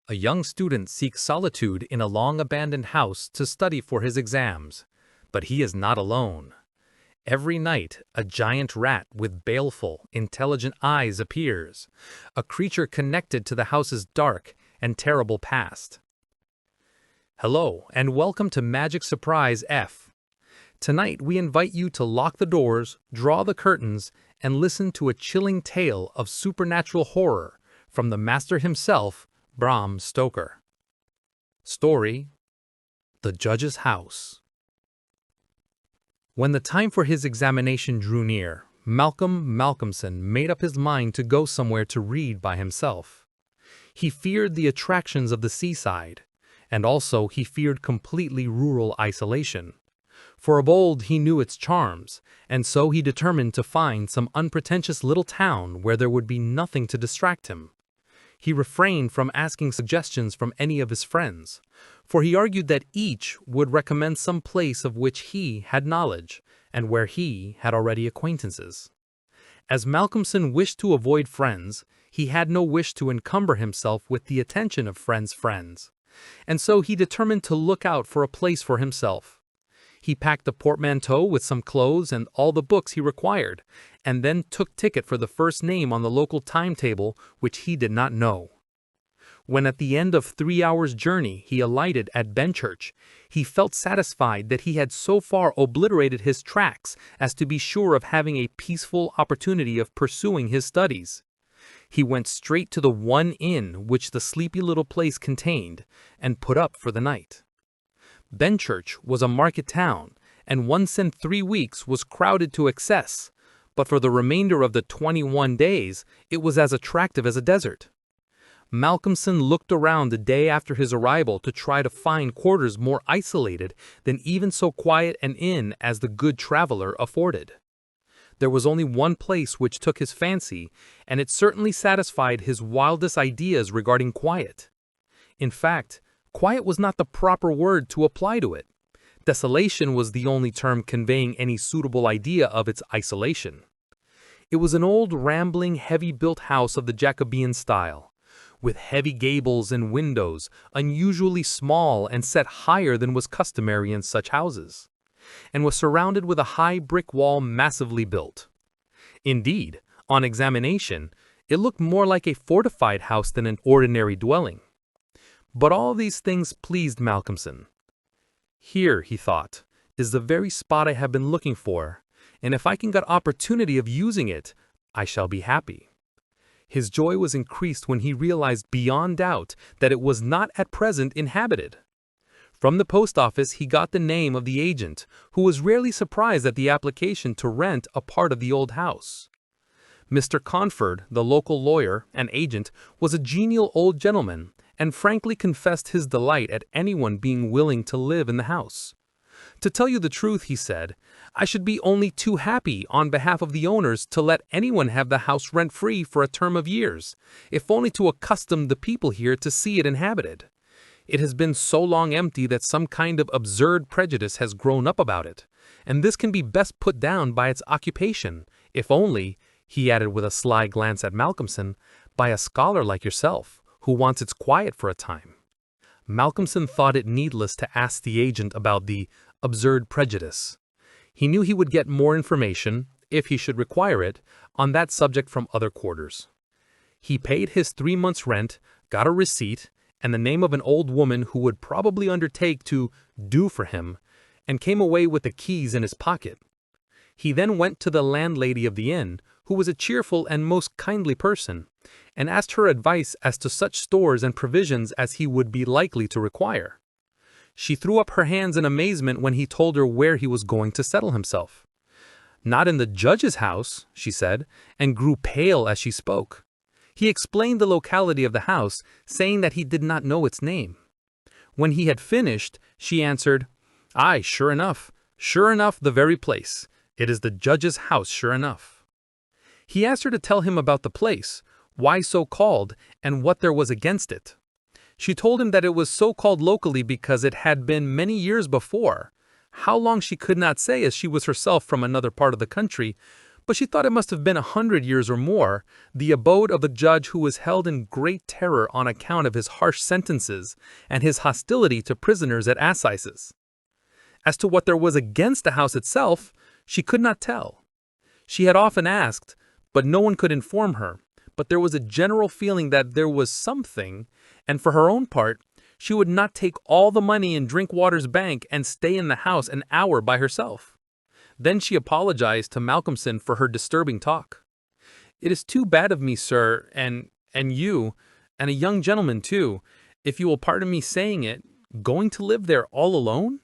A young student seeks solitude in a long-abandoned house to study for his exams. But he is not alone. Every night, a giant rat with baleful, intelligent eyes appears, a creature connected to the house's dark and terrible past. Hello, and welcome to MagicSurprise F. Tonight, we invite you to lock the doors, draw the curtains, and listen to a chilling tale of supernatural horror from the master himself, Bram Stoker. Story: The Judge's House. When the time for his examination drew near, Malcolmson made up his mind to go somewhere to read by himself. He feared the attractions of the seaside, and also he feared completely rural isolation. For of old he knew its charms, and so he determined to find some unpretentious little town where there would be nothing to distract him. He refrained from asking suggestions from any of his friends, for he argued that each would recommend some place of which he had knowledge, and where he had already acquaintances. As Malcolmson wished to avoid friends, he had no wish to encumber himself with the attention of friends' friends, and so he determined to look out for a place for himself. He packed a portmanteau with some clothes and all the books he required, and then took ticket for the first name on the local timetable which he did not know. When at the end of 3 hours' journey he alighted at Benchurch, he felt satisfied that he had so far obliterated his tracks as to be sure of having a peaceful opportunity of pursuing his studies. He went straight to the one inn which the sleepy little place contained, and put up for the night. Benchurch was a market town, and once in 3 weeks was crowded to excess, but for the remainder of the 21 days it was as attractive as a desert. Malcolmson looked around the day after his arrival to try to find quarters more isolated than even so quiet an inn as the Good Traveler afforded. There was only one place which took his fancy, and it certainly satisfied his wildest ideas regarding quiet. In fact, quiet was not the proper word to apply to it. Desolation was the only term conveying any suitable idea of its isolation. It was an old, rambling, heavy-built house of the Jacobean style, with heavy gables and windows, unusually small and set higher than was customary in such houses, and was surrounded with a high brick wall massively built. Indeed, on examination, it looked more like a fortified house than an ordinary dwelling. But all these things pleased Malcolmson. Here, he thought, is the very spot I have been looking for, and if I can get opportunity of using it, I shall be happy. His joy was increased when he realized beyond doubt that it was not at present inhabited. From the post office he got the name of the agent, who was rarely surprised at the application to rent a part of the old house. Mr. Conford, the local lawyer and agent, was a genial old gentleman, and frankly confessed his delight at anyone being willing to live in the house. To tell you the truth, he said, I should be only too happy on behalf of the owners to let anyone have the house rent-free for a term of years, if only to accustom the people here to see it inhabited. It has been so long empty that some kind of absurd prejudice has grown up about it, and this can be best put down by its occupation, if only, he added with a sly glance at Malcolmson, by a scholar like yourself, who wants its quiet for a time. Malcolmson thought it needless to ask the agent about the absurd prejudice. He knew he would get more information, if he should require it, on that subject from other quarters. He paid his 3 months' rent, got a receipt, and the name of an old woman who would probably undertake to do for him, and came away with the keys in his pocket. He then went to the landlady of the inn, who was a cheerful and most kindly person, and asked her advice as to such stores and provisions as he would be likely to require. She threw up her hands in amazement when he told her where he was going to settle himself. Not in the judge's house, she said, and grew pale as she spoke. He explained the locality of the house, saying that he did not know its name. When he had finished, she answered, Aye, sure enough, the very place. It is the judge's house, sure enough. He asked her to tell him about the place, why so called, and what there was against it. She told him that it was so called locally because it had been many years before. How long she could not say, as she was herself from another part of the country, but she thought it must have been 100 years or more, the abode of a judge who was held in great terror on account of his harsh sentences and his hostility to prisoners at assizes. As to what there was against the house itself, she could not tell. She had often asked, but no one could inform her, but there was a general feeling that there was something, and for her own part, she would not take all the money in Drinkwater's bank and stay in the house an hour by herself. Then she apologized to Malcolmson for her disturbing talk. "It is too bad of me, sir, and you, and a young gentleman too, if you will pardon me saying it, going to live there all alone?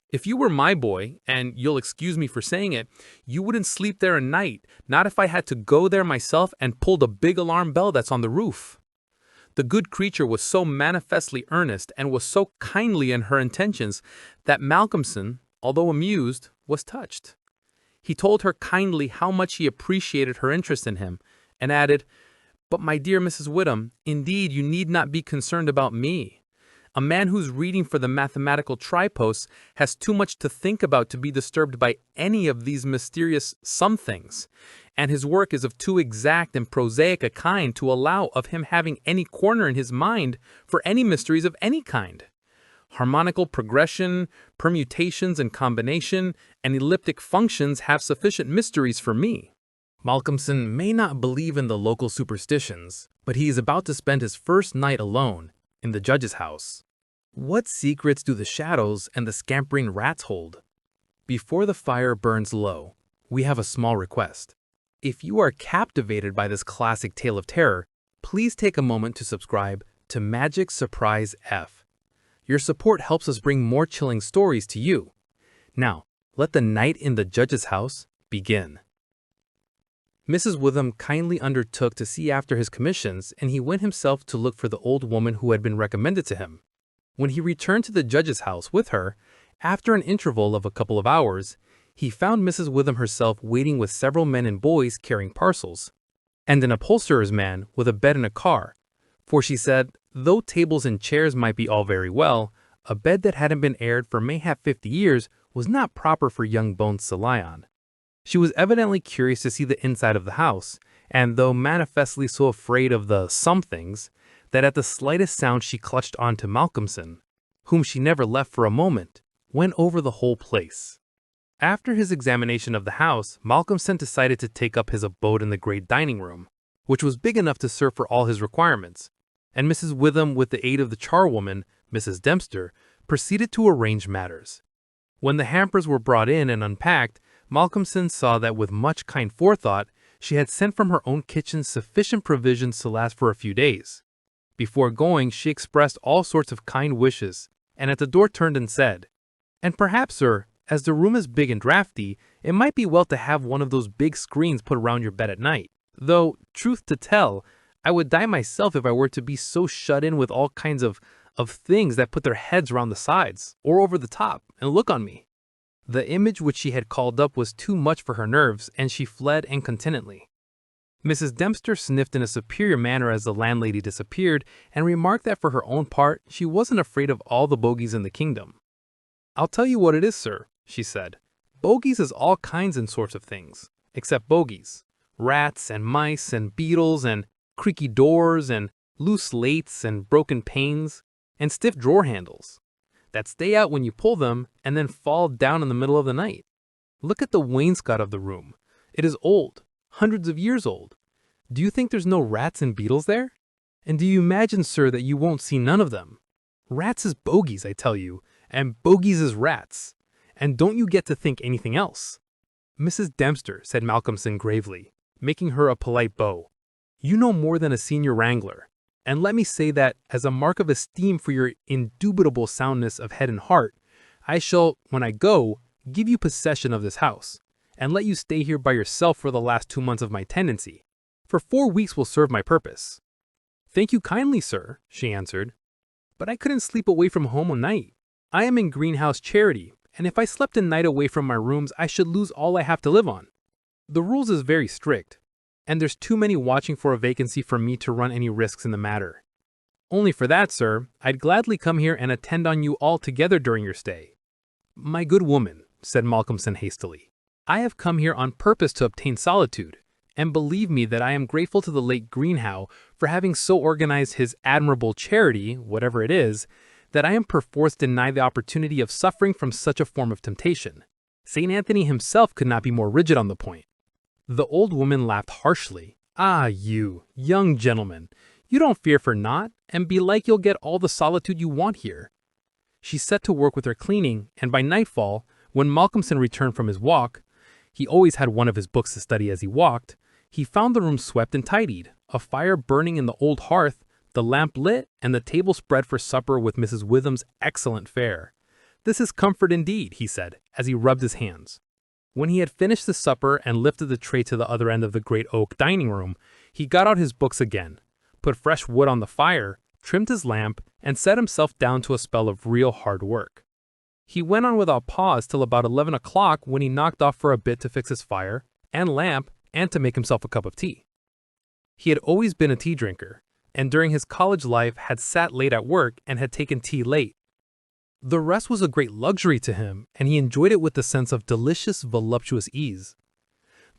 If you were my boy, and you'll excuse me for saying it, you wouldn't sleep there a night, not if I had to go there myself and pull the big alarm bell that's on the roof." The good creature was so manifestly earnest and was so kindly in her intentions that Malcolmson, although amused, was touched. He told her kindly how much he appreciated her interest in him, and added, "But my dear Mrs. Whittam, indeed you need not be concerned about me. A man who's reading for the mathematical triposts has too much to think about to be disturbed by any of these mysterious somethings, and his work is of too exact and prosaic a kind to allow of him having any corner in his mind for any mysteries of any kind. Harmonical progression, permutations and combination, and elliptic functions have sufficient mysteries for me." Malcolmson may not believe in the local superstitions, but he is about to spend his first night alone in the judge's house. What secrets do the shadows and the scampering rats hold? Before the fire burns low, we have a small request. If you are captivated by this classic tale of terror, please take a moment to subscribe to MagicSurprise F. Your support helps us bring more chilling stories to you. Now, let the night in the judge's house begin. Mrs. Witham kindly undertook to see after his commissions, and he went himself to look for the old woman who had been recommended to him. When he returned to the judge's house with her, after an interval of a couple of hours, he found Mrs. Witham herself waiting with several men and boys carrying parcels, and an upholsterer's man with a bed in a car, for she said, though tables and chairs might be all very well, a bed that hadn't been aired for mayhap 50 years was not proper for young bones to lie on. She was evidently curious to see the inside of the house, and though manifestly so afraid of the somethings, that at the slightest sound she clutched on to Malcolmson, whom she never left for a moment, went over the whole place. After his examination of the house, Malcolmson decided to take up his abode in the great dining room, which was big enough to serve for all his requirements, and Mrs. Witham, with the aid of the charwoman, Mrs. Dempster, proceeded to arrange matters. When the hampers were brought in and unpacked, Malcolmson saw that with much kind forethought, she had sent from her own kitchen sufficient provisions to last for a few days. Before going, she expressed all sorts of kind wishes, and at the door turned and said, "And perhaps, sir, as the room is big and drafty, it might be well to have one of those big screens put around your bed at night. Though, truth to tell, I would die myself if I were to be so shut in with all kinds of things that put their heads around the sides, or over the top, and look on me." The image which she had called up was too much for her nerves, and she fled incontinently. Mrs. Dempster sniffed in a superior manner as the landlady disappeared, and remarked that for her own part, she wasn't afraid of all the bogies in the kingdom. "I'll tell you what it is, sir," she said. "Bogies is all kinds and sorts of things, except bogies. Rats and mice and beetles and creaky doors and loose slates and broken panes and stiff drawer handles that stay out when you pull them and then fall down in the middle of the night. Look at the wainscot of the room. It is old, hundreds of years old. Do you think there's no rats and beetles there? And do you imagine, sir, that you won't see none of them? Rats is bogies, I tell you, and bogies is rats. And don't you get to think anything else." "Mrs. Dempster," said Malcolmson gravely, making her a polite bow, "you know more than a senior wrangler, and let me say that, as a mark of esteem for your indubitable soundness of head and heart, I shall, when I go, give you possession of this house, and let you stay here by yourself for the last 2 months of my tenancy. For 4 weeks will serve my purpose." "Thank you kindly, sir," she answered, "but I couldn't sleep away from home a night. I am in greenhouse charity, and if I slept a night away from my rooms, I should lose all I have to live on. The rules is very strict, and there's too many watching for a vacancy for me to run any risks in the matter. Only for that, sir, I'd gladly come here and attend on you all together during your stay." "My good woman," said Malcolmson hastily, I have come here on purpose to obtain solitude, and believe me that I am grateful to the late Greenhow for having so organized his admirable charity, whatever it is, that I am perforce denied the opportunity of suffering from such a form of temptation. St. Anthony himself could not be more rigid on the point." The old woman laughed harshly. "Ah, you, young gentleman, you don't fear for naught, and belike you'll get all the solitude you want here." She set to work with her cleaning, and by nightfall, when Malcolmson returned from his walk, he always had one of his books to study as he walked, he found the room swept and tidied, a fire burning in the old hearth, the lamp lit, and the table spread for supper with Mrs. Witham's excellent fare. "This is comfort indeed," he said, as he rubbed his hands. When he had finished the supper and lifted the tray to the other end of the great oak dining room, he got out his books again, put fresh wood on the fire, trimmed his lamp, and set himself down to a spell of real hard work. He went on without pause till about 11 o'clock, when he knocked off for a bit to fix his fire and lamp and to make himself a cup of tea. He had always been a tea drinker, and during his college life had sat late at work and had taken tea late. The rest was a great luxury to him, and he enjoyed it with a sense of delicious, voluptuous ease.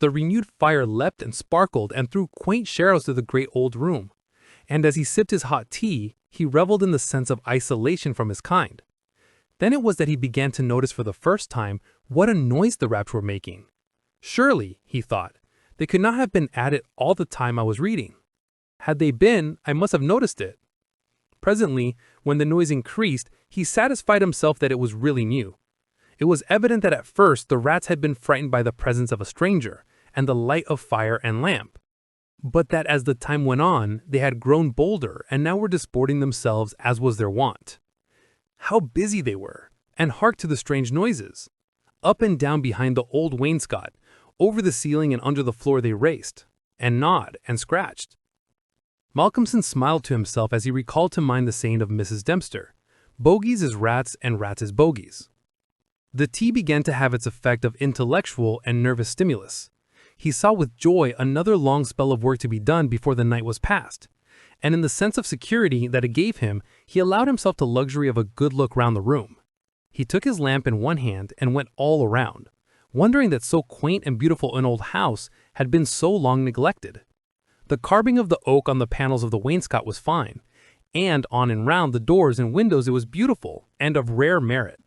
The renewed fire leapt and sparkled and threw quaint shadows to the great old room, and as he sipped his hot tea, he reveled in the sense of isolation from his kind. Then it was that he began to notice for the first time what a noise the rats were making. Surely, he thought, they could not have been at it all the time I was reading. Had they been, I must have noticed it. Presently, when the noise increased, he satisfied himself that it was really new. It was evident that at first the rats had been frightened by the presence of a stranger and the light of fire and lamp, but that as the time went on, they had grown bolder and now were disporting themselves as was their wont. How busy they were, and hark to the strange noises! Up and down behind the old wainscot, over the ceiling and under the floor they raced, and gnawed and scratched. Malcolmson smiled to himself as he recalled to mind the saying of Mrs. Dempster, "Bogies is rats and rats is bogies." The tea began to have its effect of intellectual and nervous stimulus. He saw with joy another long spell of work to be done before the night was past, and in the sense of security that it gave him, he allowed himself the luxury of a good look round the room. He took his lamp in one hand and went all around, wondering that so quaint and beautiful an old house had been so long neglected. The carving of the oak on the panels of the wainscot was fine, and on and round the doors and windows it was beautiful and of rare merit.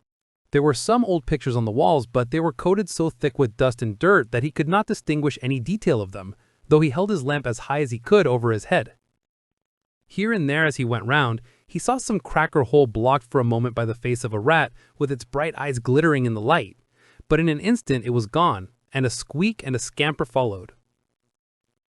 There were some old pictures on the walls, but they were coated so thick with dust and dirt that he could not distinguish any detail of them, though he held his lamp as high as he could over his head. Here and there as he went round, he saw some crack or hole blocked for a moment by the face of a rat with its bright eyes glittering in the light, but in an instant it was gone, and a squeak and a scamper followed.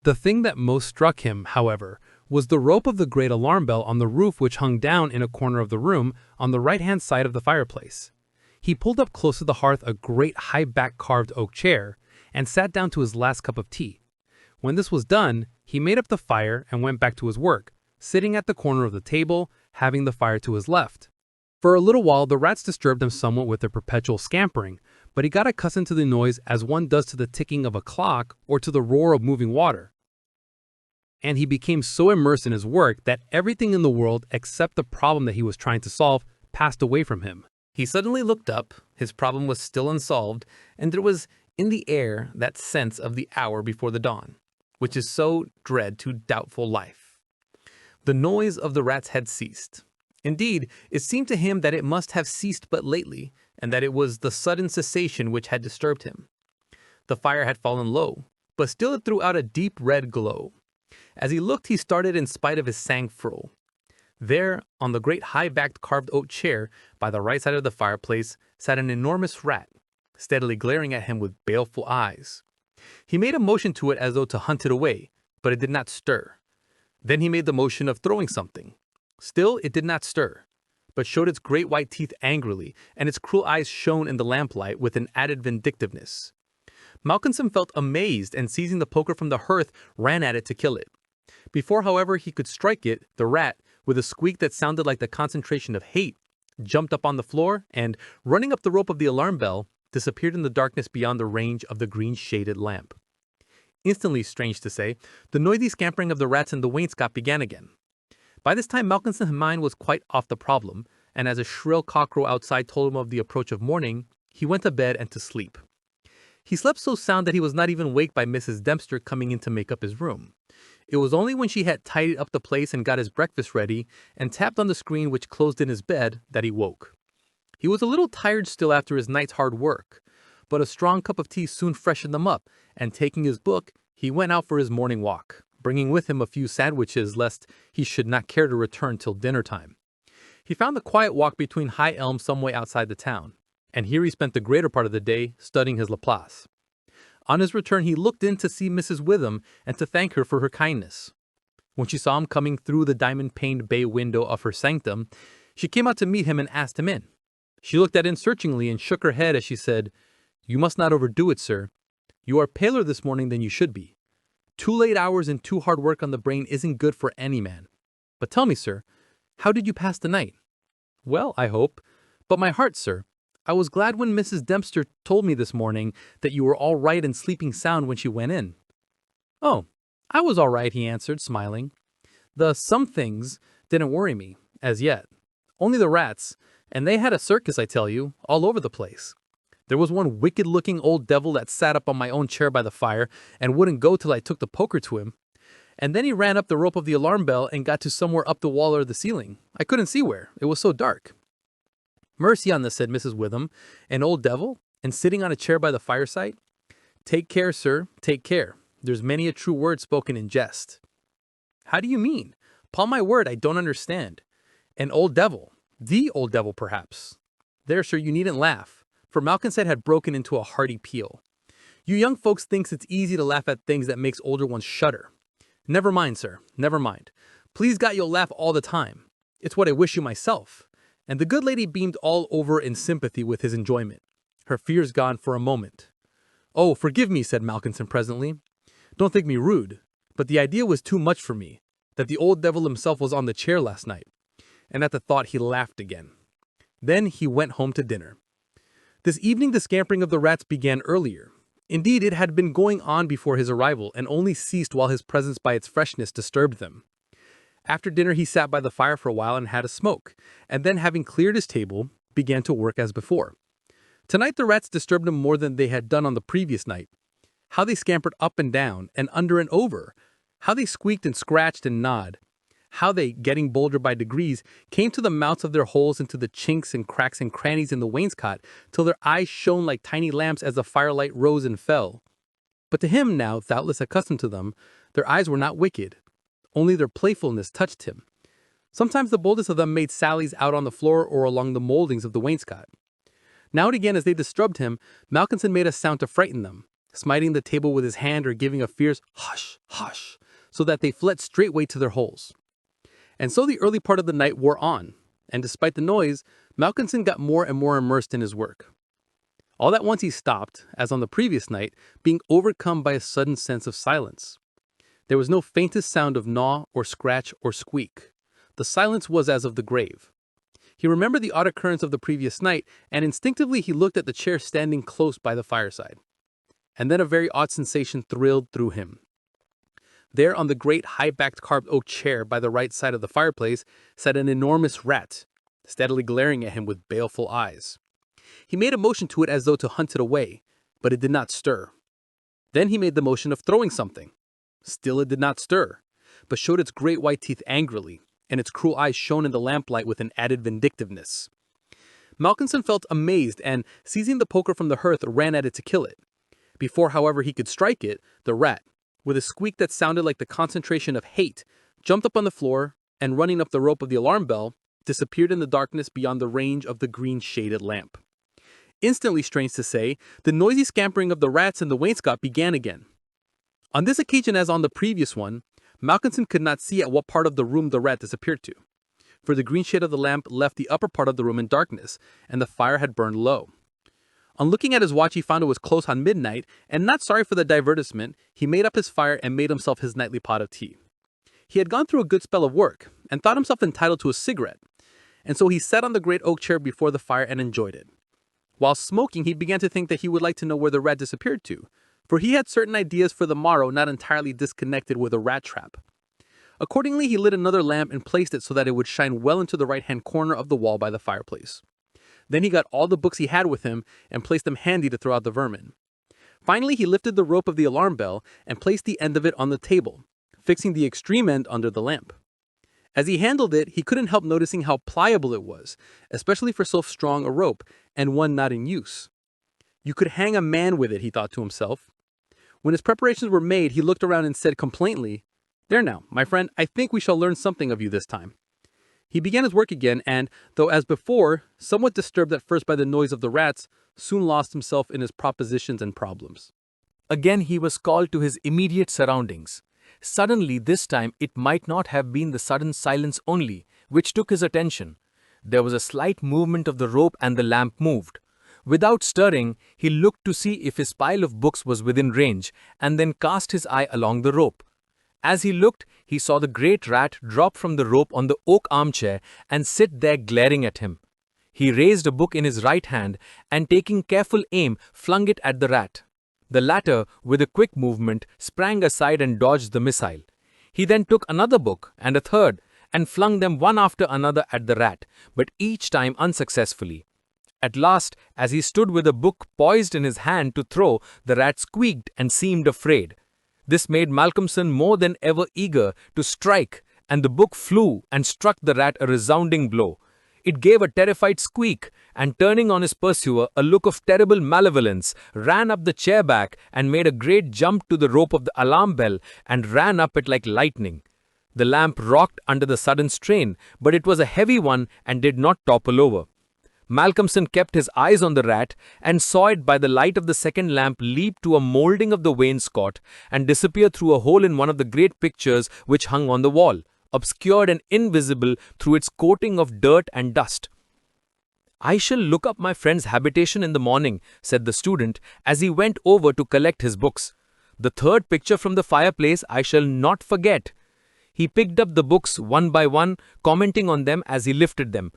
The thing that most struck him, however, was the rope of the great alarm bell on the roof which hung down in a corner of the room on the right-hand side of the fireplace. He pulled up close to the hearth a great high-backed carved oak chair, and sat down to his last cup of tea. When this was done, he made up the fire and went back to his work, sitting at the corner of the table, having the fire to his left. For a little while the rats disturbed him somewhat with their perpetual scampering, but he got accustomed to the noise as one does to the ticking of a clock or to the roar of moving water. And he became so immersed in his work that everything in the world except the problem that he was trying to solve passed away from him. He suddenly looked up, his problem was still unsolved, and there was in the air that sense of the hour before the dawn, which is so dread to doubtful life. The noise of the rats had ceased. Indeed, it seemed to him that it must have ceased but lately, and that it was the sudden cessation which had disturbed him. The fire had fallen low, but still it threw out a deep red glow. As he looked, he started in spite of his sang-froid. There, on the great high-backed carved oak chair, by the right side of the fireplace, sat an enormous rat, steadily glaring at him with baleful eyes. He made a motion to it as though to hunt it away, but it did not stir. Then he made the motion of throwing something. Still it did not stir, but showed its great white teeth angrily, and its cruel eyes shone in the lamplight with an added vindictiveness. Malcolmson felt amazed, and seizing the poker from the hearth, ran at it to kill it. Before, however, he could strike it, the rat, with a squeak that sounded like the concentration of hate, jumped up on the floor and, running up the rope of the alarm bell, disappeared in the darkness beyond the range of the green-shaded lamp. Instantly, strange to say, the noisy scampering of the rats in the wainscot began again. By this time Malcolmson's mind was quite off the problem, and as a shrill cockerel outside told him of the approach of morning, he went to bed and to sleep. He slept so sound that he was not even waked by Mrs. Dempster coming in to make up his room. It was only when she had tidied up the place and got his breakfast ready and tapped on the screen which closed in his bed that he woke. He was a little tired still after his night's hard work, but a strong cup of tea soon freshened him up, and taking his book, he went out for his morning walk, bringing with him a few sandwiches lest he should not care to return till dinner time. He found the quiet walk between high elms some way outside the town, and here he spent the greater part of the day studying his Laplace. On his return, he looked in to see Mrs. Witham and to thank her for her kindness. When she saw him coming through the diamond-paned bay window of her sanctum, she came out to meet him and asked him in. She looked at him searchingly and shook her head as she said, "You must not overdo it, sir. You are paler this morning than you should be. 2 late hours and too hard work on the brain isn't good for any man. But tell me, sir, how did you pass the night?" "Well, I hope. But my heart, sir, I was glad when Mrs. Dempster told me this morning that you were all right and sleeping sound when she went in." "Oh, I was all right," he answered, smiling. "The some things didn't worry me, as yet. Only the rats, and they had a circus, I tell you, all over the place. There was one wicked-looking old devil that sat up on my own chair by the fire and wouldn't go till I took the poker to him. And then he ran up the rope of the alarm bell and got to somewhere up the wall or the ceiling. I couldn't see where, it was so dark." "Mercy on us," said Mrs. Witham, "an old devil, and sitting on a chair by the fireside? Take care, sir, take care. There's many a true word spoken in jest." "How do you mean? 'Pon my word, I don't understand. An old devil, the old devil, perhaps." "There, sir, you needn't laugh," for Malkinson had broken into a hearty peal. "You young folks thinks it's easy to laugh at things that makes older ones shudder. Never mind, sir, never mind. Please God you'll laugh all the time. It's what I wish you myself." And the good lady beamed all over in sympathy with his enjoyment, her fears gone for a moment. "Oh, forgive me," said Malkinson presently. "Don't think me rude, but the idea was too much for me, that the old devil himself was on the chair last night." And at the thought he laughed again. Then he went home to dinner. This evening the scampering of the rats began earlier. Indeed, it had been going on before his arrival, and only ceased while his presence by its freshness disturbed them. After dinner he sat by the fire for a while and had a smoke, and then having cleared his table, began to work as before. Tonight the rats disturbed him more than they had done on the previous night. How they scampered up and down, and under and over! How they squeaked and scratched and gnawed! How they, getting bolder by degrees, came to the mouths of their holes into the chinks and cracks and crannies in the wainscot, till their eyes shone like tiny lamps as the firelight rose and fell. But to him now, doubtless accustomed to them, their eyes were not wicked. Only their playfulness touched him. Sometimes the boldest of them made sallies out on the floor or along the moldings of the wainscot. Now and again as they disturbed him, Malkinson made a sound to frighten them, smiting the table with his hand or giving a fierce hush, hush, so that they fled straightway to their holes. And so the early part of the night wore on, and despite the noise, Malkinson got more and more immersed in his work. All at once he stopped, as on the previous night, being overcome by a sudden sense of silence. There was no faintest sound of gnaw or scratch or squeak. The silence was as of the grave. He remembered the odd occurrence of the previous night, and instinctively he looked at the chair standing close by the fireside. And then a very odd sensation thrilled through him. There on the great high-backed carved oak chair by the right side of the fireplace sat an enormous rat, steadily glaring at him with baleful eyes. He made a motion to it as though to hunt it away, but it did not stir. Then he made the motion of throwing something. Still it did not stir, but showed its great white teeth angrily, and its cruel eyes shone in the lamplight with an added vindictiveness. Malkinson felt amazed and, seizing the poker from the hearth, ran at it to kill it. Before, however, he could strike it, the rat, with a squeak that sounded like the concentration of hate, jumped up on the floor, and running up the rope of the alarm bell, disappeared in the darkness beyond the range of the green-shaded lamp. Instantly, strange to say, the noisy scampering of the rats in the wainscot began again. On this occasion, as on the previous one, Malkinson could not see at what part of the room the rat disappeared to, for the green shade of the lamp left the upper part of the room in darkness, and the fire had burned low. On looking at his watch, he found it was close on midnight, and not sorry for the divertisement, he made up his fire and made himself his nightly pot of tea. He had gone through a good spell of work, and thought himself entitled to a cigarette, and so he sat on the great oak chair before the fire and enjoyed it. While smoking, he began to think that he would like to know where the rat disappeared to, for he had certain ideas for the morrow not entirely disconnected with a rat trap. Accordingly, he lit another lamp and placed it so that it would shine well into the right-hand corner of the wall by the fireplace. Then he got all the books he had with him and placed them handy to throw out the vermin. Finally, he lifted the rope of the alarm bell and placed the end of it on the table, fixing the extreme end under the lamp. As he handled it, he couldn't help noticing how pliable it was, especially for so strong a rope, and one not in use. You could hang a man with it, he thought to himself. When his preparations were made, he looked around and said complaintly, "There now, my friend, I think we shall learn something of you this time." He began his work again and, though as before, somewhat disturbed at first by the noise of the rats, soon lost himself in his propositions and problems. Again he was called to his immediate surroundings. Suddenly, this time, it might not have been the sudden silence only, which took his attention. There was a slight movement of the rope and the lamp moved. Without stirring, he looked to see if his pile of books was within range, and then cast his eye along the rope. As he looked, he saw the great rat drop from the rope on the oak armchair and sit there glaring at him. He raised a book in his right hand and, taking careful aim, flung it at the rat. The latter, with a quick movement, sprang aside and dodged the missile. He then took another book and a third and flung them one after another at the rat, but each time unsuccessfully. At last, as he stood with a book poised in his hand to throw, the rat squeaked and seemed afraid. This made Malcolmson more than ever eager to strike, and the book flew and struck the rat a resounding blow. It gave a terrified squeak, and turning on his pursuer a look of terrible malevolence, ran up the chair back and made a great jump to the rope of the alarm bell and ran up it like lightning. The lamp rocked under the sudden strain, but it was a heavy one and did not topple over. Malcolmson kept his eyes on the rat and saw it by the light of the second lamp leap to a moulding of the wainscot and disappear through a hole in one of the great pictures which hung on the wall, obscured and invisible through its coating of dirt and dust. "I shall look up my friend's habitation in the morning," said the student as he went over to collect his books. "The third picture from the fireplace I shall not forget." He picked up the books one by one, commenting on them as he lifted them.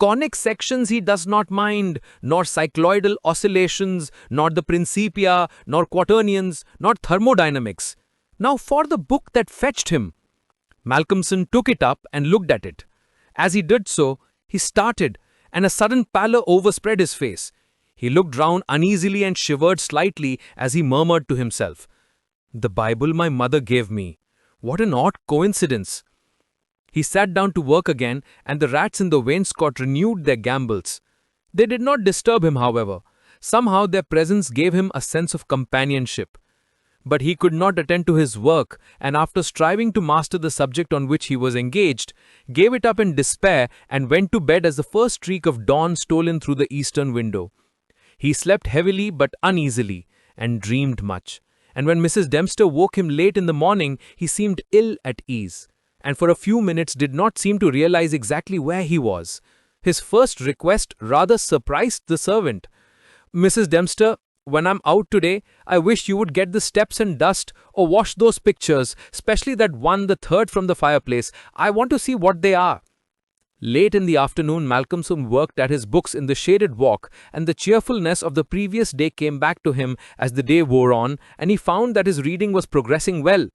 Conic sections he does not mind, nor cycloidal oscillations, nor the principia, nor quaternions, nor thermodynamics. Now for the book that fetched him. Malcolmson took it up and looked at it. As he did so, he started, and a sudden pallor overspread his face. He looked round uneasily and shivered slightly as he murmured to himself, "The Bible my mother gave me. What an odd coincidence." He sat down to work again, and the rats in the wainscot renewed their gambols. They did not disturb him, however. Somehow their presence gave him a sense of companionship. But he could not attend to his work, and after striving to master the subject on which he was engaged, gave it up in despair and went to bed as the first streak of dawn stole in through the eastern window. He slept heavily but uneasily, and dreamed much. And when Mrs. Dempster woke him late in the morning, he seemed ill at ease, and for a few minutes did not seem to realize exactly where he was. His first request rather surprised the servant. "Mrs. Dempster, when I'm out today, I wish you would get the steps and dust or wash those pictures, especially that one, the third from the fireplace. I want to see what they are." Late in the afternoon, Malcolmson worked at his books in the shaded walk, and the cheerfulness of the previous day came back to him as the day wore on, and he found that his reading was progressing well.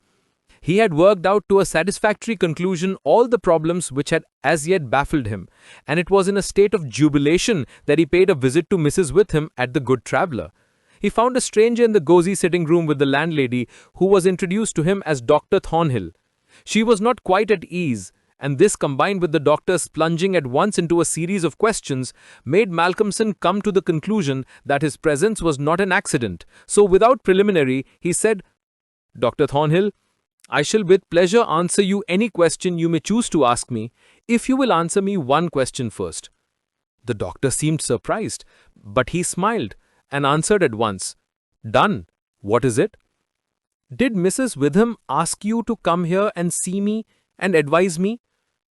He had worked out to a satisfactory conclusion all the problems which had as yet baffled him, and it was in a state of jubilation that he paid a visit to Mrs. Witham at the Good Traveller. He found a stranger in the gauzy sitting room with the landlady, who was introduced to him as Dr. Thornhill. She was not quite at ease, and this, combined with the doctor's plunging at once into a series of questions, made Malcolmson come to the conclusion that his presence was not an accident. So without preliminary, he said, "Dr. Thornhill, I shall with pleasure answer you any question you may choose to ask me, if you will answer me one question first." The doctor seemed surprised, but he smiled and answered at once, "Done. What is it?" "Did Mrs. Witham ask you to come here and see me and advise me?"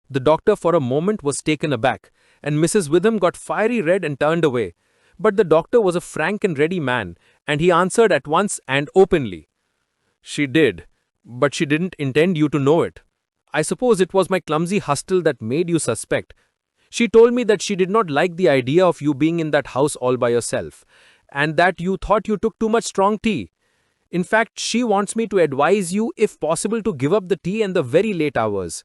The doctor for a moment was taken aback, and Mrs. Witham got fiery red and turned away. But the doctor was a frank and ready man, and he answered at once and openly, "She did. But she didn't intend you to know it. I suppose it was my clumsy hustle that made you suspect. She told me that she did not like the idea of you being in that house all by yourself, and that you thought you took too much strong tea. In fact, she wants me to advise you, if possible, to give up the tea and the very late hours.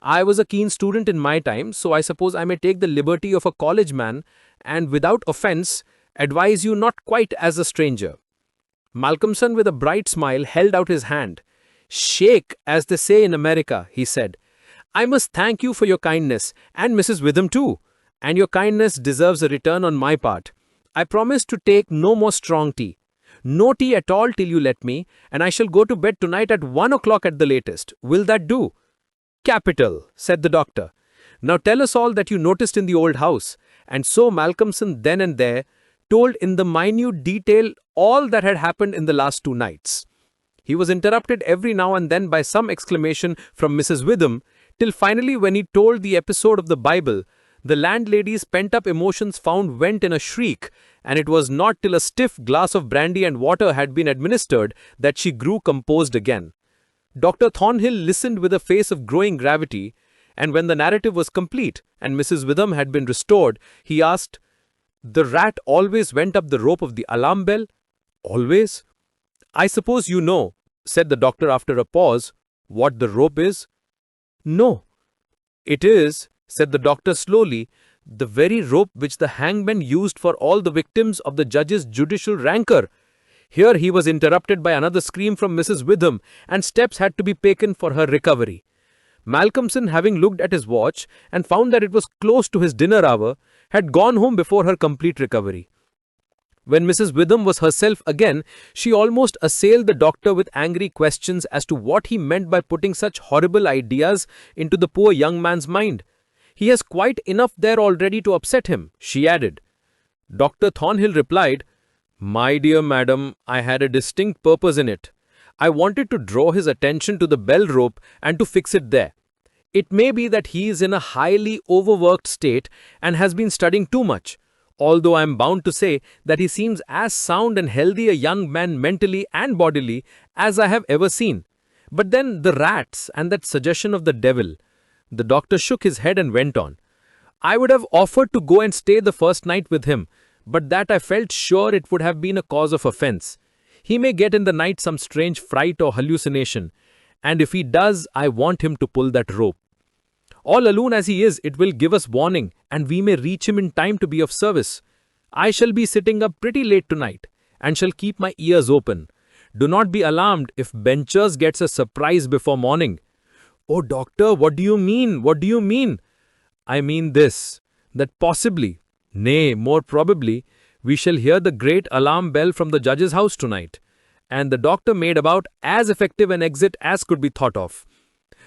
I was a keen student in my time, so I suppose I may take the liberty of a college man, and without offense, advise you not quite as a stranger." Malcolmson, with a bright smile, held out his hand. "Shake, as they say in America," he said. "I must thank you for your kindness, and Mrs. Witham too. And your kindness deserves a return on my part. I promise to take no more strong tea. No tea at all till you let me, and I shall go to bed tonight at 1 o'clock at the latest. Will that do?" "Capital," said the doctor. "Now tell us all that you noticed in the old house." And so Malcolmson then and there told in the minute detail all that had happened in the last 2 nights. He was interrupted every now and then by some exclamation from Mrs. Witham, till finally when he told the episode of the Bible, the landlady's pent-up emotions found vent in a shriek, and it was not till a stiff glass of brandy and water had been administered that she grew composed again. Dr. Thornhill listened with a face of growing gravity, and when the narrative was complete and Mrs. Witham had been restored, he asked, "The rat always went up the rope of the alarm bell?" "Always?" "I suppose you know," said the doctor after a pause, "what the rope is?" "No." "It is," said the doctor slowly, "the very rope which the hangman used for all the victims of the judge's judicial rancor." Here he was interrupted by another scream from Mrs. Witham, and steps had to be taken for her recovery. Malcolmson, having looked at his watch and found that it was close to his dinner hour, had gone home before her complete recovery. When Mrs. Witham was herself again, she almost assailed the doctor with angry questions as to what he meant by putting such horrible ideas into the poor young man's mind. "He has quite enough there already to upset him," she added. Dr. Thornhill replied, "My dear madam, I had a distinct purpose in it. I wanted to draw his attention to the bell rope and to fix it there. It may be that he is in a highly overworked state and has been studying too much, although I am bound to say that he seems as sound and healthy a young man mentally and bodily as I have ever seen. But then the rats and that suggestion of the devil." The doctor shook his head and went on. "I would have offered to go and stay the first night with him, but that I felt sure it would have been a cause of offense. He may get in the night some strange fright or hallucination, and if he does, I want him to pull that rope. All alone as he is, it will give us warning, and we may reach him in time to be of service. I shall be sitting up pretty late tonight, and shall keep my ears open. Do not be alarmed if Benchers gets a surprise before morning." "Oh, doctor, what do you mean? What do you mean?" "I mean this, that possibly, nay, more probably, we shall hear the great alarm bell from the judge's house tonight." And the doctor made about as effective an exit as could be thought of.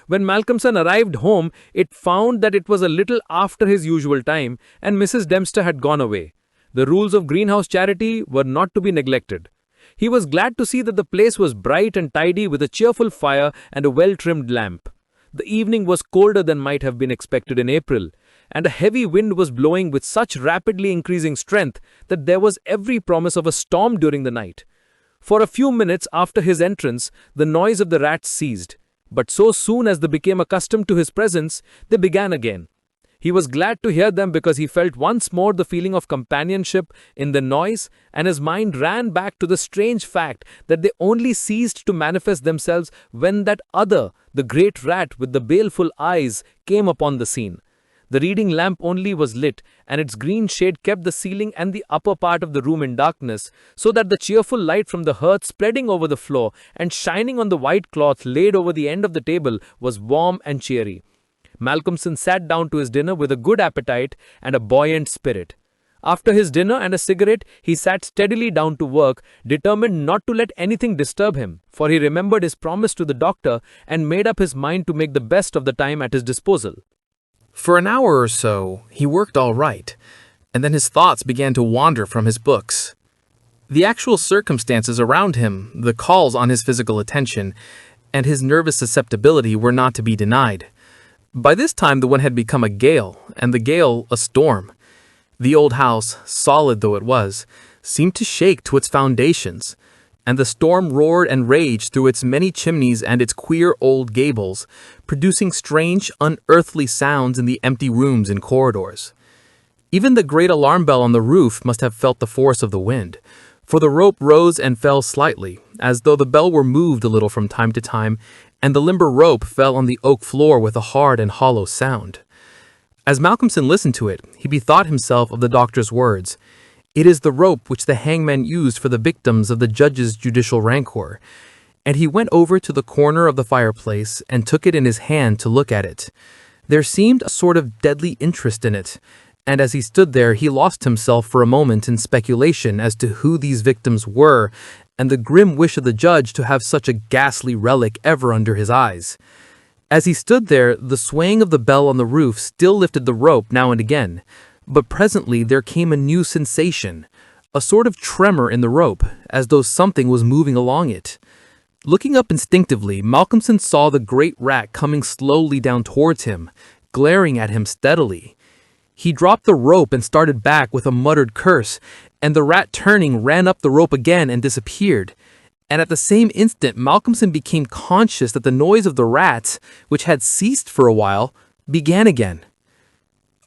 When Malcolmson arrived home, it found that it was a little after his usual time, and Mrs. Dempster had gone away. The rules of greenhouse charity were not to be neglected. He was glad to see that the place was bright and tidy with a cheerful fire and a well-trimmed lamp. The evening was colder than might have been expected in April, and a heavy wind was blowing with such rapidly increasing strength that there was every promise of a storm during the night. For a few minutes after his entrance, the noise of the rats ceased, but so soon as they became accustomed to his presence, they began again. He was glad to hear them because he felt once more the feeling of companionship in the noise, and his mind ran back to the strange fact that they only ceased to manifest themselves when that other, the great rat with the baleful eyes, came upon the scene. The reading lamp only was lit, and its green shade kept the ceiling and the upper part of the room in darkness, so that the cheerful light from the hearth spreading over the floor and shining on the white cloth laid over the end of the table was warm and cheery. Malcolmson sat down to his dinner with a good appetite and a buoyant spirit. After his dinner and a cigarette, he sat steadily down to work, determined not to let anything disturb him, for he remembered his promise to the doctor and made up his mind to make the best of the time at his disposal. For an hour or so, he worked all right, and then his thoughts began to wander from his books. The actual circumstances around him, the calls on his physical attention, and his nervous susceptibility were not to be denied. By this time the wind had become a gale, and the gale a storm. The old house, solid though it was, seemed to shake to its foundations, and the storm roared and raged through its many chimneys and its queer old gables, producing strange, unearthly sounds in the empty rooms and corridors. Even the great alarm bell on the roof must have felt the force of the wind, for the rope rose and fell slightly, as though the bell were moved a little from time to time, and the limber rope fell on the oak floor with a hard and hollow sound. As Malcolmson listened to it, he bethought himself of the doctor's words. It is the rope which the hangman used for the victims of the judge's judicial rancor. And he went over to the corner of the fireplace and took it in his hand to look at it. There seemed a sort of deadly interest in it, and as he stood there he lost himself for a moment in speculation as to who these victims were and the grim wish of the judge to have such a ghastly relic ever under his eyes. As he stood there, the swaying of the bell on the roof still lifted the rope now and again, but presently there came a new sensation, a sort of tremor in the rope, as though something was moving along it. Looking up instinctively, Malcolmson saw the great rat coming slowly down towards him, glaring at him steadily. He dropped the rope and started back with a muttered curse, and the rat turning ran up the rope again and disappeared. And at the same instant Malcolmson became conscious that the noise of the rats, which had ceased for a while, began again.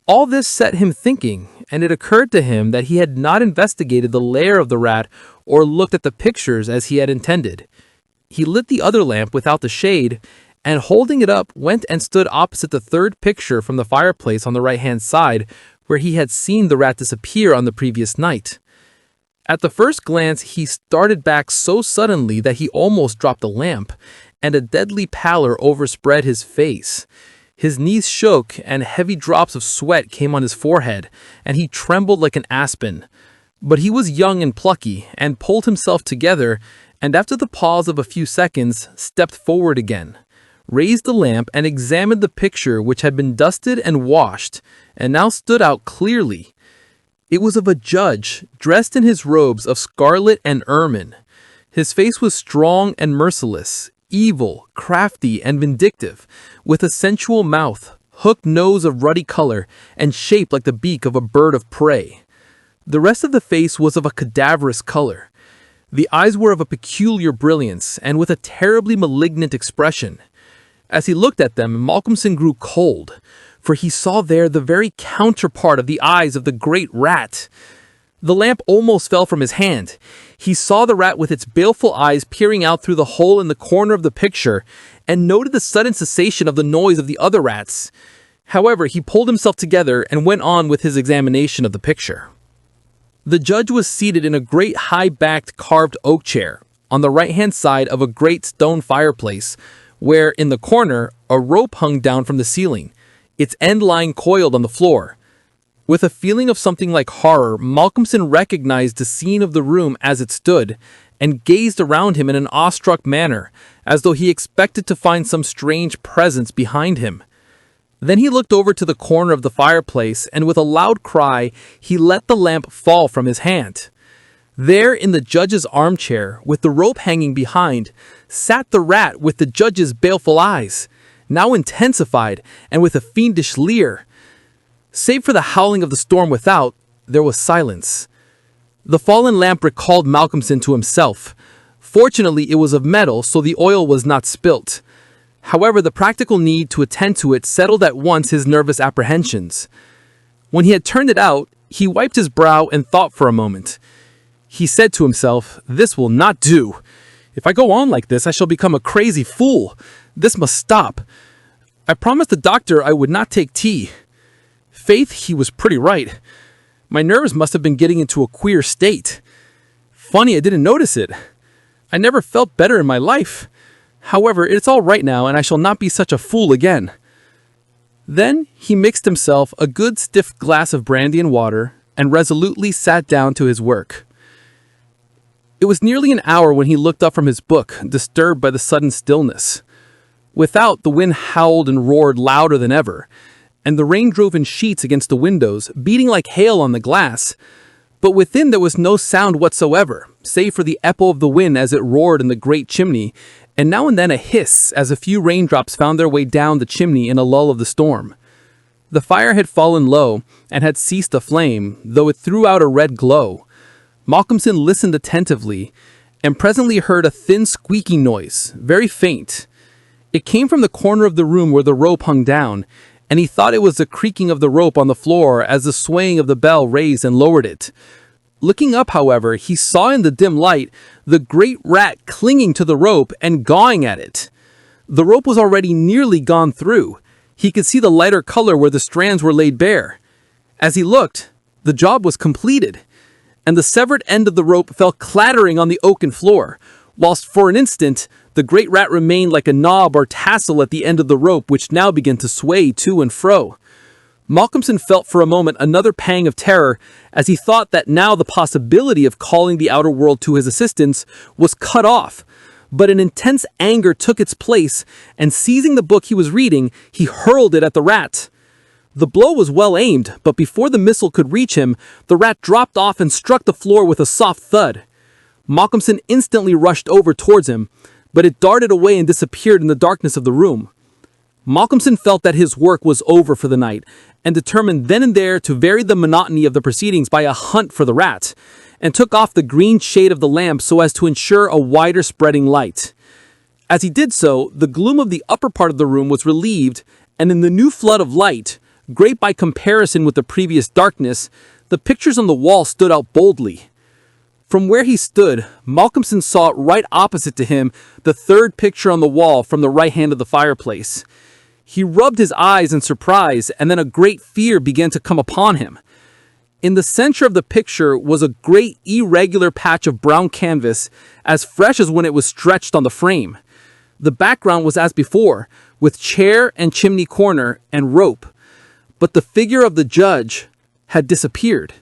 All this set him thinking, and it occurred to him that he had not investigated the lair of the rat or looked at the pictures as he had intended. He lit the other lamp without the shade, and holding it up went and stood opposite the third picture from the fireplace on the right-hand side, where he had seen the rat disappear on the previous night. At the first glance he started back so suddenly that he almost dropped the lamp, and a deadly pallor overspread his face. His knees shook, and heavy drops of sweat came on his forehead, and he trembled like an aspen. But he was young and plucky, and pulled himself together, and after the pause of a few seconds, stepped forward again, raised the lamp, and examined the picture which had been dusted and washed, and now stood out clearly. It was of a judge, dressed in his robes of scarlet and ermine. His face was strong and merciless, evil, crafty, and vindictive, with a sensual mouth, hooked nose of ruddy color, and shaped like the beak of a bird of prey. The rest of the face was of a cadaverous color. The eyes were of a peculiar brilliance, and with a terribly malignant expression. As he looked at them, Malcolmson grew cold, for he saw there the very counterpart of the eyes of the great rat. The lamp almost fell from his hand. He saw the rat with its baleful eyes peering out through the hole in the corner of the picture, and noted the sudden cessation of the noise of the other rats. However, he pulled himself together and went on with his examination of the picture. The judge was seated in a great high-backed carved oak chair, on the right-hand side of a great stone fireplace, where, in the corner, a rope hung down from the ceiling, its end lying coiled on the floor. With a feeling of something like horror, Malcolmson recognized the scene of the room as it stood, and gazed around him in an awestruck manner, as though he expected to find some strange presence behind him. Then he looked over to the corner of the fireplace, and with a loud cry, he let the lamp fall from his hand. There, in the judge's armchair, with the rope hanging behind, sat the rat with the judge's baleful eyes, now intensified and with a fiendish leer. Save for the howling of the storm without, there was silence. The fallen lamp recalled Malcolmson to himself. Fortunately, it was of metal, so the oil was not spilt. However, the practical need to attend to it settled at once his nervous apprehensions. When he had turned it out, he wiped his brow and thought for a moment. He said to himself, "This will not do. If I go on like this, I shall become a crazy fool. This must stop. I promised the doctor I would not take tea. Faith, he was pretty right. My nerves must have been getting into a queer state. Funny I didn't notice it. I never felt better in my life. However, it's all right now, and I shall not be such a fool again." Then he mixed himself a good stiff glass of brandy and water, and resolutely sat down to his work. It was nearly an hour when he looked up from his book, disturbed by the sudden stillness. Without, the wind howled and roared louder than ever, and the rain drove in sheets against the windows, beating like hail on the glass. But within there was no sound whatsoever, save for the echo of the wind as it roared in the great chimney, and now and then a hiss as a few raindrops found their way down the chimney in a lull of the storm. The fire had fallen low, and had ceased to flame, though it threw out a red glow. Malcolmson listened attentively, and presently heard a thin squeaking noise, very faint. It came from the corner of the room where the rope hung down, and he thought it was the creaking of the rope on the floor as the swaying of the bell raised and lowered it. Looking up, however, he saw in the dim light the great rat clinging to the rope and gawing at it. The rope was already nearly gone through. He could see the lighter color where the strands were laid bare. As he looked, the job was completed. and the severed end of the rope fell clattering on the oaken floor, whilst for an instant the great rat remained like a knob or tassel at the end of the rope, which now began to sway to and fro. Malcolmson felt for a moment another pang of terror as he thought that now the possibility of calling the outer world to his assistance was cut off. But an intense anger took its place, and seizing the book he was reading, he hurled it at the rat. The blow was well aimed, but before the missile could reach him, the rat dropped off and struck the floor with a soft thud. Malcolmson instantly rushed over towards him, but it darted away and disappeared in the darkness of the room. Malcolmson felt that his work was over for the night, and determined then and there to vary the monotony of the proceedings by a hunt for the rat, and took off the green shade of the lamp so as to ensure a wider spreading light. As he did so, the gloom of the upper part of the room was relieved, and in the new flood of light, great by comparison with the previous darkness, the pictures on the wall stood out boldly. From where he stood, Malcolmson saw right opposite to him the third picture on the wall from the right hand of the fireplace. He rubbed his eyes in surprise, and then a great fear began to come upon him. In the center of the picture was a great irregular patch of brown canvas, as fresh as when it was stretched on the frame. The background was as before, with chair and chimney corner and rope, but the figure of the judge had disappeared.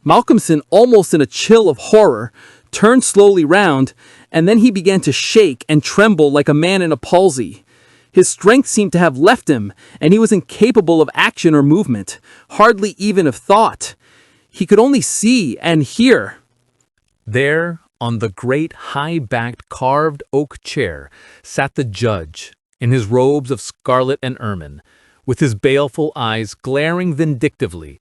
Malcolmson, almost in a chill of horror, turned slowly round, and then he began to shake and tremble like a man in a palsy. His strength seemed to have left him, and he was incapable of action or movement, hardly even of thought. He could only see and hear. There, on the great high-backed carved oak chair, sat the judge, in his robes of scarlet and ermine, with his baleful eyes glaring vindictively,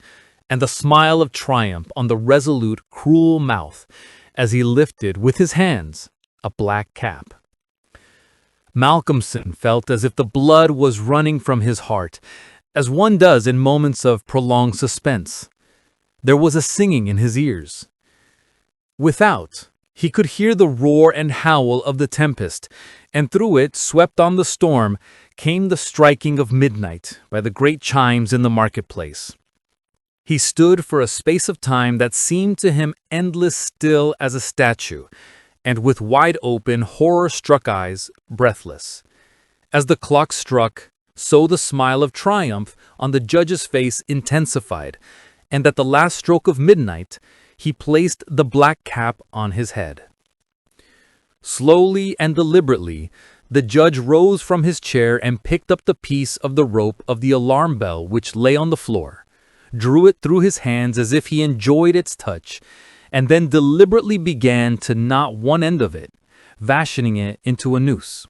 and the smile of triumph on the resolute, cruel mouth, as he lifted with his hands a black cap. Malcolmson felt as if the blood was running from his heart, as one does in moments of prolonged suspense. There was a singing in his ears. Without, he could hear the roar and howl of the tempest, and through it, swept on the storm, came the striking of midnight by the great chimes in the marketplace. He stood for a space of time that seemed to him endless, still as a statue, and with wide-open, horror-struck eyes, breathless. As the clock struck, so the smile of triumph on the judge's face intensified, and at the last stroke of midnight, he placed the black cap on his head. Slowly and deliberately, the judge rose from his chair and picked up the piece of the rope of the alarm bell which lay on the floor, drew it through his hands as if he enjoyed its touch, and then deliberately began to knot one end of it, fashioning it into a noose.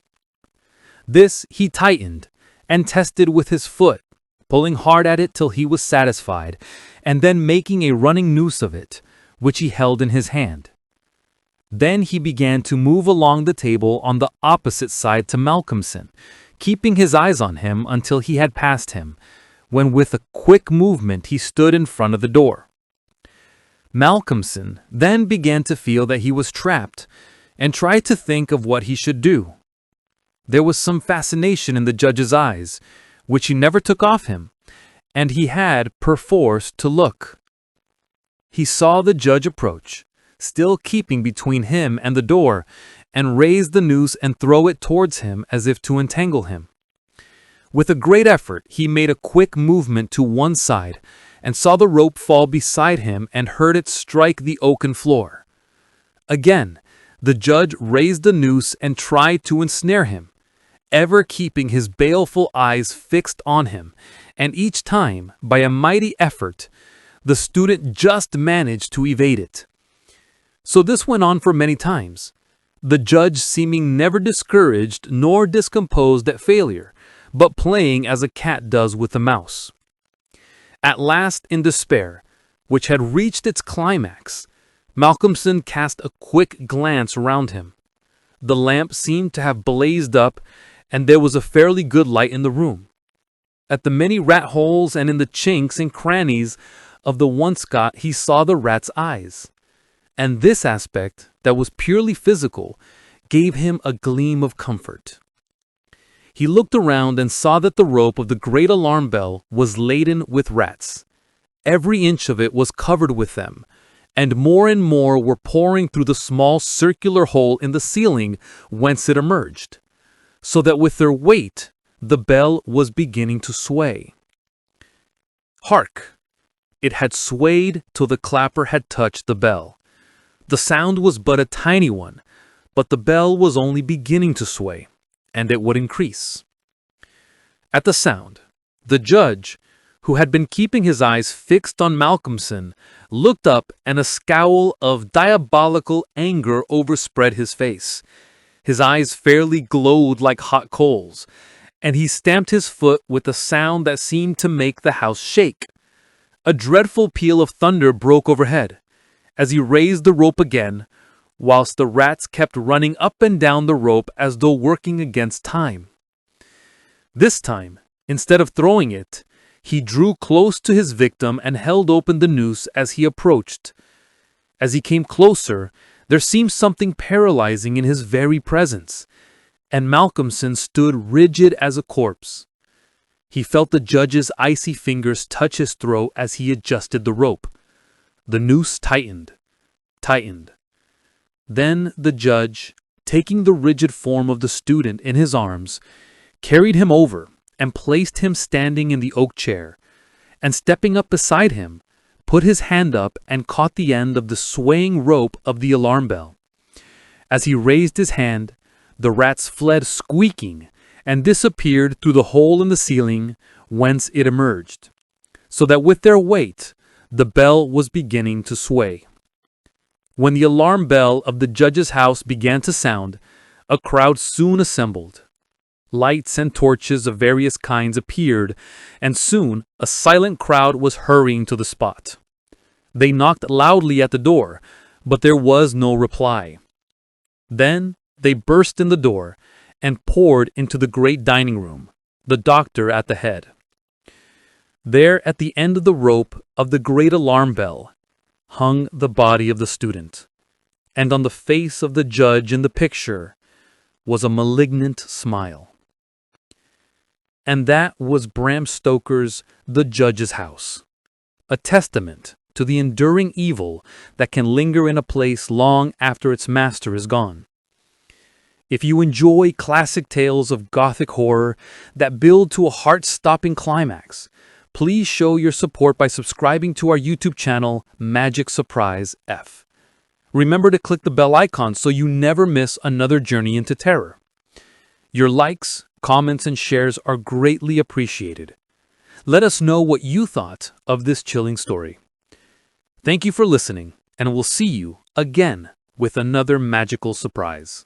This he tightened and tested with his foot, pulling hard at it till he was satisfied, and then making a running noose of it, which he held in his hand. Then he began to move along the table on the opposite side to Malcolmson, keeping his eyes on him until he had passed him, when with a quick movement he stood in front of the door. Malcolmson then began to feel that he was trapped, and tried to think of what he should do. There was some fascination in the judge's eyes, which he never took off him, and he had, perforce, to look. He saw the judge approach, still keeping between him and the door, and raise the noose and throw it towards him as if to entangle him. With a great effort, he made a quick movement to one side, and saw the rope fall beside him and heard it strike the oaken floor. Again, the judge raised the noose and tried to ensnare him, ever keeping his baleful eyes fixed on him, and each time, by a mighty effort, the student just managed to evade it. So this went on for many times, the judge seeming never discouraged nor discomposed at failure, but playing as a cat does with a mouse. At last, in despair, which had reached its climax, Malcolmson cast a quick glance round him. The lamp seemed to have blazed up, and there was a fairly good light in the room. At the many rat holes and in the chinks and crannies of the wainscot he saw the rat's eyes, and this aspect, that was purely physical, gave him a gleam of comfort. He looked around and saw that the rope of the great alarm bell was laden with rats. Every inch of it was covered with them, and more were pouring through the small circular hole in the ceiling whence it emerged, so that with their weight, the bell was beginning to sway. Hark! It had swayed till the clapper had touched the bell. The sound was but a tiny one, but the bell was only beginning to sway, and it would increase. At the sound, the judge, who had been keeping his eyes fixed on Malcolmson, looked up and a scowl of diabolical anger overspread his face. His eyes fairly glowed like hot coals, and he stamped his foot with a sound that seemed to make the house shake. A dreadful peal of thunder broke overhead, as he raised the rope again, whilst the rats kept running up and down the rope as though working against time. This time, instead of throwing it, he drew close to his victim and held open the noose as he approached. As he came closer, there seemed something paralyzing in his very presence, and Malcolmson stood rigid as a corpse. He felt the judge's icy fingers touch his throat as he adjusted the rope. The noose tightened. Then the judge, taking the rigid form of the student in his arms, carried him over and placed him standing in the oak chair, and stepping up beside him, put his hand up and caught the end of the swaying rope of the alarm bell. As he raised his hand, the rats fled squeaking and disappeared through the hole in the ceiling whence it emerged, so that with their weight, the bell was beginning to sway. When the alarm bell of the judge's house began to sound, a crowd soon assembled. Lights and torches of various kinds appeared, and soon a silent crowd was hurrying to the spot. They knocked loudly at the door, but there was no reply. Then they burst in the door and poured into the great dining room, the doctor at the head. There, at the end of the rope of the great alarm bell, hung the body of the student, and on the face of the judge in the picture was a malignant smile. And that was Bram Stoker's The Judge's House, a testament to the enduring evil that can linger in a place long after its master is gone. If you enjoy classic tales of Gothic horror that build to a heart-stopping climax, please show your support by subscribing to our YouTube channel, MagicSurprise F. Remember to click the bell icon so you never miss another journey into terror. Your likes, comments, and shares are greatly appreciated. Let us know what you thought of this chilling story. Thank you for listening, and we'll see you again with another magical surprise.